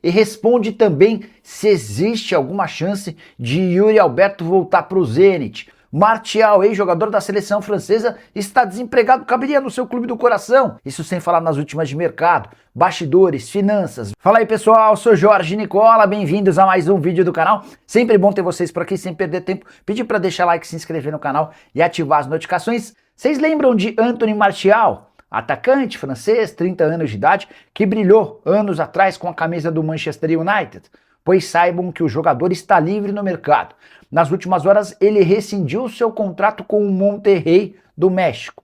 e responde também se existe alguma chance de Yuri Alberto voltar para o Zenit. Martial, ex-jogador da seleção francesa, está desempregado, caberia no seu clube do coração. Isso sem falar nas últimas de mercado, bastidores, finanças. Fala aí pessoal, sou Jorge Nicola, bem-vindos a mais um vídeo do canal. Sempre bom ter vocês por aqui, sem perder tempo. Pedir para deixar like, se inscrever no canal e ativar as notificações. Vocês lembram de Anthony Martial? Atacante francês, 30 anos de idade, que brilhou anos atrás com a camisa do Manchester United? Pois saibam que o jogador está livre no mercado. Nas últimas horas, ele rescindiu seu contrato com o Monterrey do México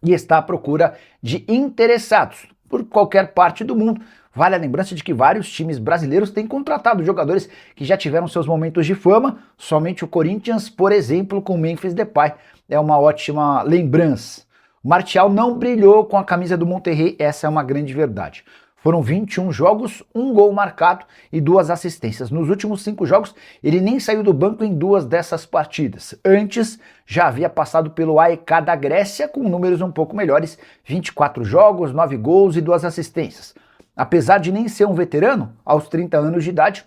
e está à procura de interessados por qualquer parte do mundo. Vale a lembrança de que vários times brasileiros têm contratado jogadores que já tiveram seus momentos de fama, somente o Corinthians, por exemplo, com Memphis Depay, é uma ótima lembrança. O Martial não brilhou com a camisa do Monterrey, essa é uma grande verdade. Foram 21 jogos, 1 gol marcado e 2 assistências. Nos últimos 5 jogos, ele nem saiu do banco em 2 dessas partidas. Antes, já havia passado pelo AEK da Grécia com números um pouco melhores, 24 jogos, 9 gols e 2 assistências. Apesar de nem ser um veterano, aos 30 anos de idade,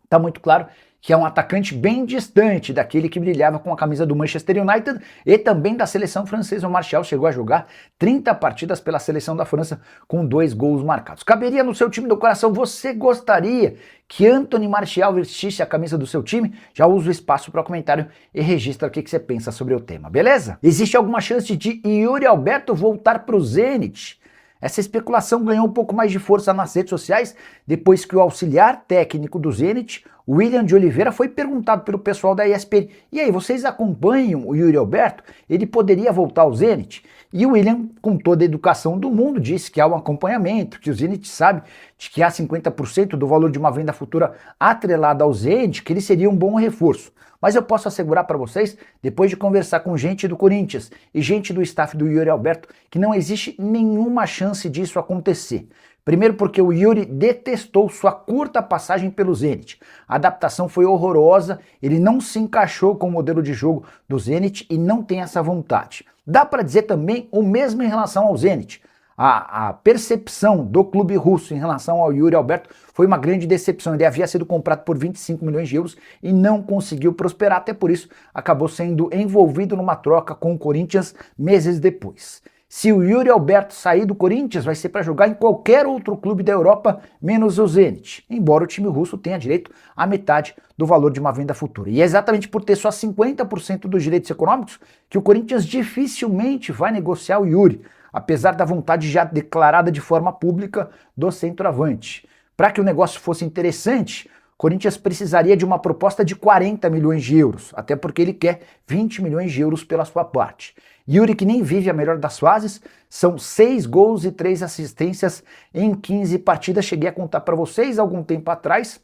está muito claro que é um atacante bem distante daquele que brilhava com a camisa do Manchester United e também da seleção francesa. O Martial chegou a jogar 30 partidas pela seleção da França com 2 gols marcados. Caberia no seu time do coração? Você gostaria que Anthony Martial vestisse a camisa do seu time? Já usa o espaço para comentário e registra o que você pensa sobre o tema, beleza? Existe alguma chance de Yuri Alberto voltar para o Zenit? Essa especulação ganhou um pouco mais de força nas redes sociais depois que o auxiliar técnico do Zenit, William de Oliveira, foi perguntado pelo pessoal da ESPN: e aí, vocês acompanham o Yuri Alberto? Ele poderia voltar ao Zenit? E o William, com toda a educação do mundo, disse que há um acompanhamento, que o Zenit sabe de que há 50% do valor de uma venda futura atrelada ao Zenit, que ele seria um bom reforço. Mas eu posso assegurar para vocês, depois de conversar com gente do Corinthians e gente do staff do Yuri Alberto, que não existe nenhuma chance disso acontecer. Primeiro porque o Yuri detestou sua curta passagem pelo Zenit. A adaptação foi horrorosa, ele não se encaixou com o modelo de jogo do Zenit e não tem essa vontade. Dá para dizer também o mesmo em relação ao Zenit. A percepção do clube russo em relação ao Yuri Alberto foi uma grande decepção. Ele havia sido comprado por 25 milhões de euros e não conseguiu prosperar, até por isso acabou sendo envolvido numa troca com o Corinthians meses depois. Se o Yuri Alberto sair do Corinthians, vai ser para jogar em qualquer outro clube da Europa, menos o Zenit, embora o time russo tenha direito à metade do valor de uma venda futura. E é exatamente por ter só 50% dos direitos econômicos que o Corinthians dificilmente vai negociar o Yuri, apesar da vontade já declarada de forma pública do centroavante. Para que o negócio fosse interessante, o Corinthians precisaria de uma proposta de 40 milhões de euros, até porque ele quer 20 milhões de euros pela sua parte. Yuri, que nem vive a melhor das fases, são 6 gols e 3 assistências em 15 partidas. Cheguei a contar para vocês algum tempo atrás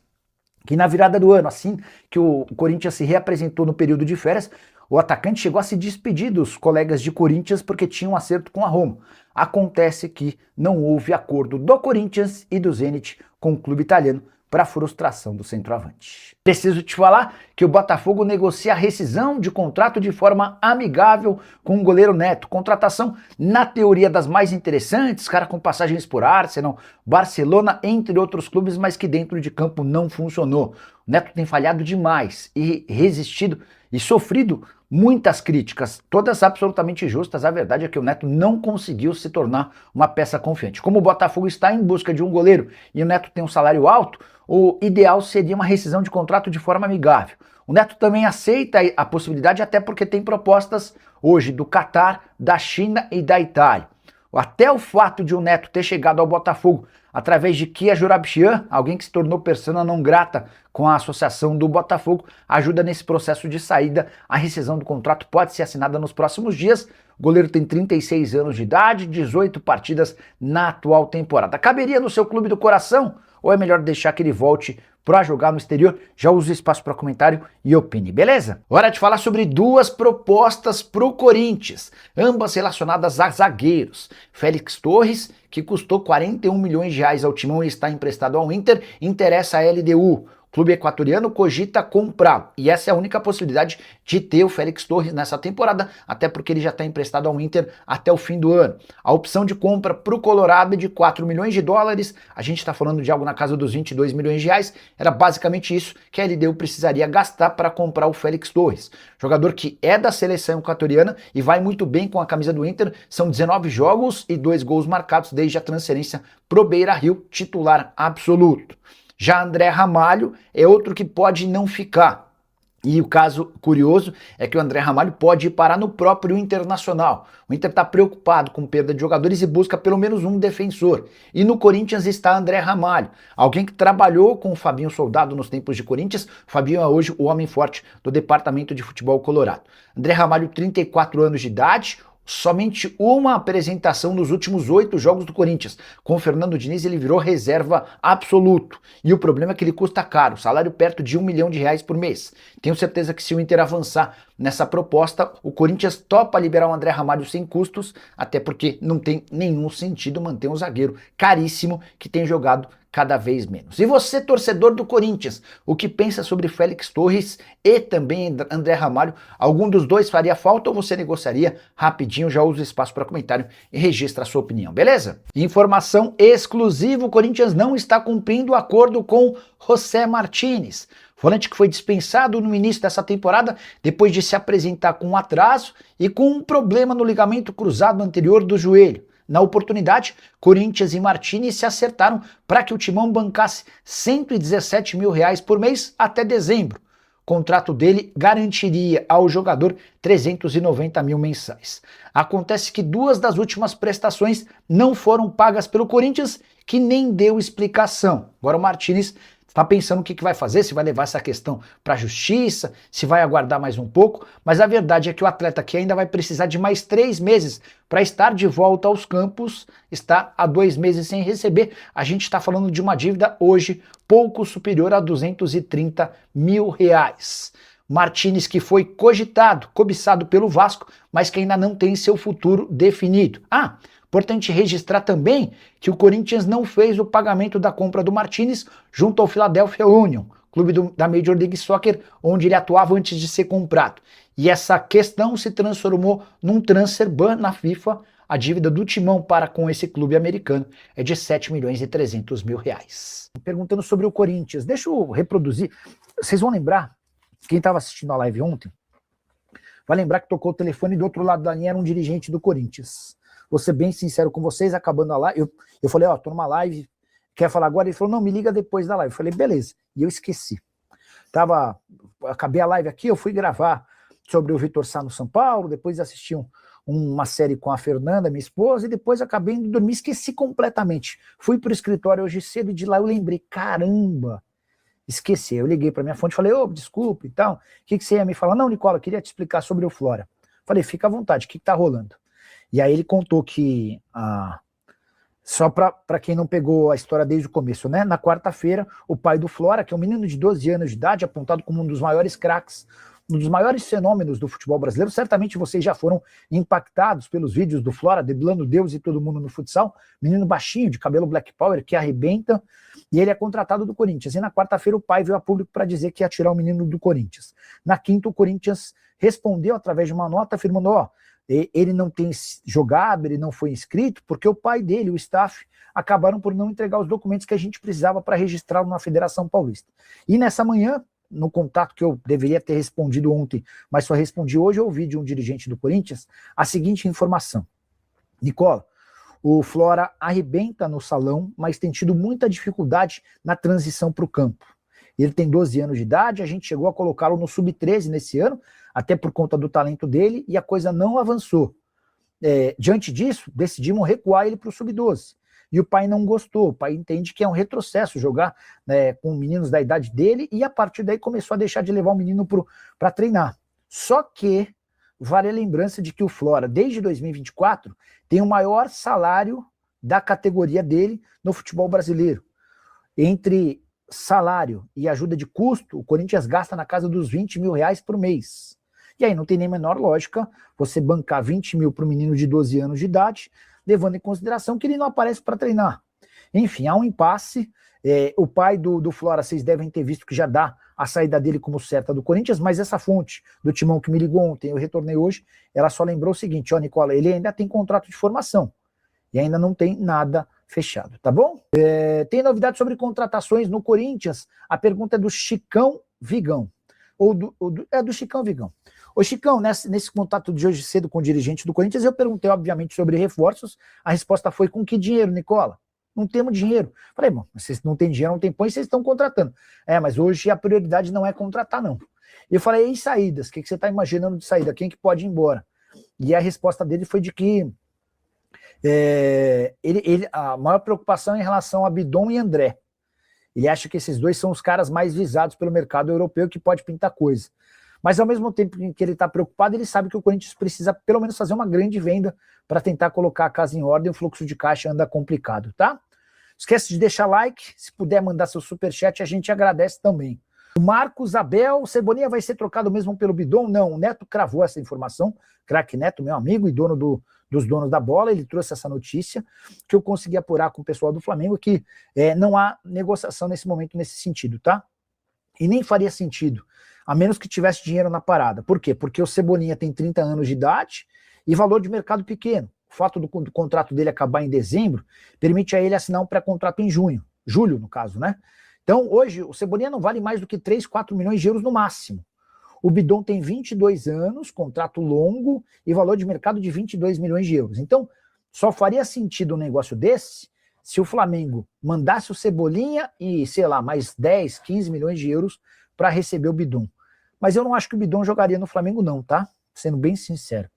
que na virada do ano, assim que o Corinthians se reapresentou no período de férias, o atacante chegou a se despedir dos colegas de Corinthians porque tinha um acerto com a Roma. Acontece que não houve acordo do Corinthians e do Zenit com o clube italiano, para a frustração do centroavante. Preciso te falar que o Botafogo negocia a rescisão de contrato de forma amigável com o goleiro Neto. Contratação, na teoria, das mais interessantes, cara com passagens por Arsenal, Barcelona, entre outros clubes, mas que dentro de campo não funcionou. O Neto tem falhado demais e resistido e sofrido muitas críticas, todas absolutamente justas. A verdade é que o Neto não conseguiu se tornar uma peça confiante. Como o Botafogo está em busca de um goleiro e o Neto tem um salário alto, o ideal seria uma rescisão de contrato de forma amigável. O Neto também aceita a possibilidade, até porque tem propostas hoje do Catar, da China e da Itália. Até o fato de o Neto ter chegado ao Botafogo através de Kia Joorabchian, alguém que se tornou persona não grata com a associação do Botafogo, ajuda nesse processo de saída. A rescisão do contrato pode ser assinada nos próximos dias. O goleiro tem 36 anos de idade, 18 partidas na atual temporada. Caberia no seu clube do coração? Ou é melhor deixar que ele volte para jogar no exterior? Já use espaço para comentário e opine, beleza? Hora de falar sobre 2 propostas para o Corinthians, ambas relacionadas a zagueiros. Félix Torres, que custou 41 milhões de reais ao Timão e está emprestado ao Inter, interessa a LDU. clube equatoriano cogita comprá-lo. E essa é a única possibilidade de ter o Félix Torres nessa temporada, até porque ele já está emprestado ao Inter até o fim do ano. A opção de compra para o Colorado é de 4 milhões de dólares, a gente está falando de algo na casa dos 22 milhões de reais, era basicamente isso que a LDU precisaria gastar para comprar o Félix Torres. Jogador que é da seleção equatoriana e vai muito bem com a camisa do Inter, são 19 jogos e 2 gols marcados desde a transferência pro Beira-Rio, titular absoluto. Já André Ramalho é outro que pode não ficar. E o caso curioso é que o André Ramalho pode ir parar no próprio Internacional. O Inter está preocupado com perda de jogadores e busca pelo menos um defensor. E no Corinthians está André Ramalho, alguém que trabalhou com o Fabinho Soldado nos tempos de Corinthians. O Fabinho é hoje o homem forte do departamento de futebol colorado. André Ramalho, 34 anos de idade, somente uma apresentação nos últimos 8 jogos do Corinthians. Com o Fernando Diniz ele virou reserva absoluto. E o problema é que ele custa caro, salário perto de R$1 milhão por mês. Tenho certeza que se o Inter avançar nessa proposta, o Corinthians topa liberar o André Ramalho sem custos, até porque não tem nenhum sentido manter um zagueiro caríssimo que tem jogado cada vez menos. E você, torcedor do Corinthians, o que pensa sobre Félix Torres e também André Ramalho? Algum dos dois faria falta ou você negociaria? Rapidinho, já usa o espaço para comentário e registra a sua opinião, beleza? Informação exclusiva, o Corinthians não está cumprindo o acordo com José Martínez. Volante que foi dispensado no início dessa temporada depois de se apresentar com um atraso e com um problema no ligamento cruzado anterior do joelho. Na oportunidade, Corinthians e Martínez se acertaram para que o Timão bancasse R$117 mil por mês até dezembro. O contrato dele garantiria ao jogador 390 mil mensais. Acontece que 2 das últimas prestações não foram pagas pelo Corinthians, que nem deu explicação. Agora o Martínez está pensando o que vai fazer, se vai levar essa questão para a justiça, se vai aguardar mais um pouco, mas a verdade é que o atleta aqui ainda vai precisar de mais 3 meses para estar de volta aos campos, está há 2 meses sem receber. A gente está falando de uma dívida hoje pouco superior a R$230 mil. Martínez que foi cogitado, cobiçado pelo Vasco, mas que ainda não tem seu futuro definido. Importante registrar também que o Corinthians não fez o pagamento da compra do Martínez junto ao Philadelphia Union, clube da Major League Soccer, onde ele atuava antes de ser comprado. E essa questão se transformou num transfer ban na FIFA. A dívida do Timão para com esse clube americano é de R$7.300.000. Perguntando sobre o Corinthians, deixa eu reproduzir. Vocês vão lembrar, quem estava assistindo a live ontem, vai lembrar que tocou o telefone e do outro lado da linha era um dirigente do Corinthians. Vou ser bem sincero com vocês, acabando a live, eu falei, tô numa live, quer falar agora? Ele falou, não, me liga depois da live. Eu falei, beleza. E eu esqueci. Acabei a live aqui, eu fui gravar sobre o Vitor Sá no São Paulo, depois assisti uma série com a Fernanda, minha esposa, e depois acabei indo dormir, esqueci completamente. Fui pro escritório hoje cedo e de lá eu lembrei, caramba, esqueci. Eu liguei para minha fonte e falei, desculpa e tal, o que você ia me falar? Não, Nicola, eu queria te explicar sobre o Flora. Falei, fica à vontade, o que tá rolando? E aí ele contou que, só para quem não pegou a história desde o começo, né? Na quarta-feira, o pai do Flora, que é um menino de 12 anos de idade, apontado como um dos maiores craques, um dos maiores fenômenos do futebol brasileiro, certamente vocês já foram impactados pelos vídeos do Flora, driblando Deus e todo mundo no futsal, menino baixinho, de cabelo Black Power, que arrebenta, e ele é contratado do Corinthians. E na quarta-feira o pai veio a público para dizer que ia tirar o menino do Corinthians. Na quinta, o Corinthians respondeu através de uma nota, afirmando, ele não tem jogado, ele não foi inscrito, porque o pai dele, o staff, acabaram por não entregar os documentos que a gente precisava para registrá-lo na Federação Paulista. E nessa manhã, no contato que eu deveria ter respondido ontem, mas só respondi hoje, eu ouvi de um dirigente do Corinthians a seguinte informação. Nicola, o Flora arrebenta no salão, mas tem tido muita dificuldade na transição para o campo. Ele tem 12 anos de idade, a gente chegou a colocá-lo no sub-13 nesse ano, até por conta do talento dele, e a coisa não avançou. Diante disso, decidimos recuar ele para o sub-12. E o pai não gostou, o pai entende que é um retrocesso jogar com meninos da idade dele, e a partir daí começou a deixar de levar o menino para treinar. Só que vale a lembrança de que o Flora, desde 2024, tem o maior salário da categoria dele no futebol brasileiro. Entre salário e ajuda de custo, o Corinthians gasta na casa dos R$20 mil por mês. E aí não tem nem menor lógica você bancar 20 mil para um menino de 12 anos de idade, levando em consideração que ele não aparece para treinar. Enfim, há um impasse, O pai do Flora, vocês devem ter visto que já dá a saída dele como certa do Corinthians, mas essa fonte do Timão que me ligou ontem, eu retornei hoje, ela só lembrou o seguinte, ó, Nicola, ele ainda tem contrato de formação e ainda não tem nada fechado, tá bom? Tem novidade sobre contratações no Corinthians? A pergunta é do Chicão Vigão. Do Chicão Vigão. Ô Chicão, nesse contato de hoje cedo com o dirigente do Corinthians, eu perguntei, obviamente, sobre reforços. A resposta foi: com que dinheiro, Nicola? Não temos dinheiro. Falei, bom, vocês não têm dinheiro, não tem pão, e vocês estão contratando. Mas hoje a prioridade não é contratar, não. Eu falei, e saídas? O que você está imaginando de saída? Quem que pode ir embora? E a resposta dele foi de que a maior preocupação é em relação a Bidon e André. Ele acha que esses dois são os caras mais visados pelo mercado europeu, que pode pintar coisa. Mas ao mesmo tempo que ele está preocupado, ele sabe que o Corinthians precisa pelo menos fazer uma grande venda para tentar colocar a casa em ordem, o fluxo de caixa anda complicado, tá? Esquece de deixar like, se puder mandar seu superchat, a gente agradece também. O Marcos Abel, Cebolinha vai ser trocado mesmo pelo Bidon? Não, o Neto cravou essa informação, craque Neto, meu amigo e dono dos donos da bola, ele trouxe essa notícia, que eu consegui apurar com o pessoal do Flamengo, que não há negociação nesse momento nesse sentido, tá? E nem faria sentido, a menos que tivesse dinheiro na parada. Por quê? Porque o Cebolinha tem 30 anos de idade e valor de mercado pequeno. O fato do contrato dele acabar em dezembro permite a ele assinar um pré-contrato em julho no caso, né? Então hoje o Cebolinha não vale mais do que 3, 4 milhões de euros no máximo. O Bidon tem 22 anos, contrato longo e valor de mercado de 22 milhões de euros. Então só faria sentido um negócio desse se o Flamengo mandasse o Cebolinha e, sei lá, mais 10, 15 milhões de euros para receber o Bidon. Mas eu não acho que o Bidon jogaria no Flamengo não, tá? Sendo bem sincero.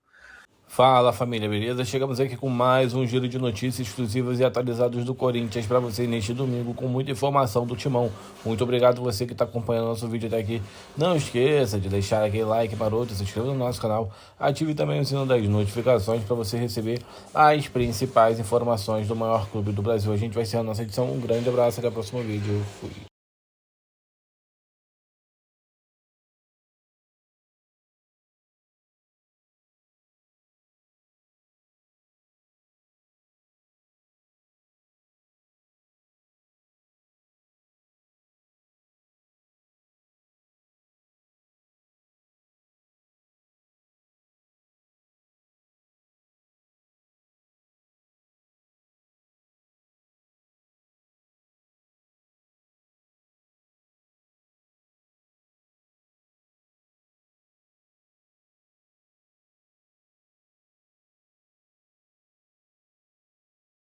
Fala família, beleza? Chegamos aqui com mais um giro de notícias exclusivas e atualizadas do Corinthians para você neste domingo, com muita informação do Timão. Muito obrigado você que está acompanhando nosso vídeo até aqui. Não esqueça de deixar aquele like maroto, se inscreva no nosso canal, ative também o sino das notificações para você receber as principais informações do maior clube do Brasil. A gente vai encerrar a nossa edição. Um grande abraço, até o próximo vídeo. Fui.